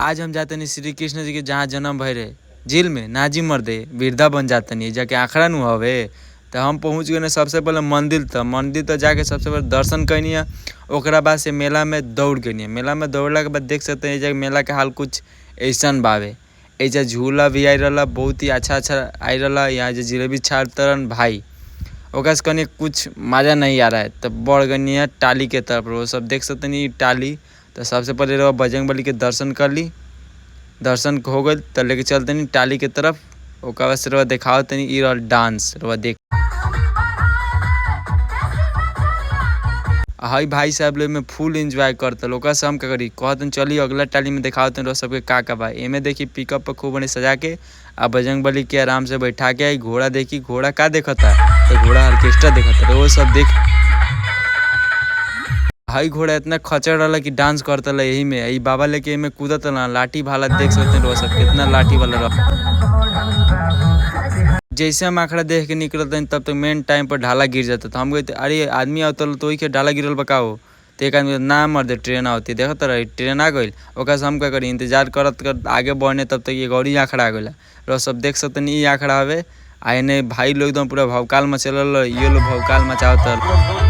आज हम जाते नहीं श्री कृष्ण जी के जहाँ जन्म भय रहे जेल में नाजी मर्दे वृद्धा बन जाते नहीं जाके आखड़ा नु हवे। तो हम पहुँच गए सबसे पहले मंदिर तो जाके सबसे पहले दर्शन करनी है। ओकरा बाद से मेला में दौड़ गई। मेला में दौड़ला के बाद देख सकते हैं जगह मेला के हाल कुछ ऐसा बावे। ऐजा झूला भी आई रहा बहुत ही अच्छा आई रहा। यहाँ जो जिलेबी छाड़तरन भाई ओकरा से कहीं कुछ मज़ा नहीं आ रहा है। तब बढ़ गई है टाली के तरफ वो सब देख सकते नहीं टाली। तो सबसे पहले रहो बजरंगबली के दर्शन कर ली। दर्शन हो गए तो लेके चलते नहीं टाली के तरफ। ओकरा बाद से रहो दिखाओ तनी ई रहा डांस रहो देख। हाई भाई साहब लोग में फुल एंजॉय करते ओकरा से हम क्या करी कहते चलिए अगला टाली में दिखाओ तनी सबके का बा। एमे देखी पिकअप पर खूब बने सजा के आ बजरंगबली के आराम से बैठा के आई। घोड़ा देखी घोड़ा का देखता तो घोड़ा ऑर्केस्ट्रा देखता वो सब देख। हाई घोड़ा इतना खचड़ रहा कि डांस करता यही में यही बाबा लेके में कूदत लाठी भाला देख सकते हैं सब कितना लाठी वाला रहा। जैसे हम आखड़ा देख के निकलते हैं तब तक मेन टाइम पर ढाला गिर जाता। तो हम कहते अरे आदमी आवता तो वही के ढाला गिरल बकाओ। तो एक आदमी ना मर दे ट्रेन आवती देखते रही ट्रेन आ गई। ओकरा से हम क्या करी इंतजार करत आगे बढ़ने तब तक ये गौरी आखड़ा आ गया रो सब देख सकते नहीं आखड़ा हवे। आ भाई लोग एकदम पूरा भवकाल मचल ये लोग भवकाल मचावत।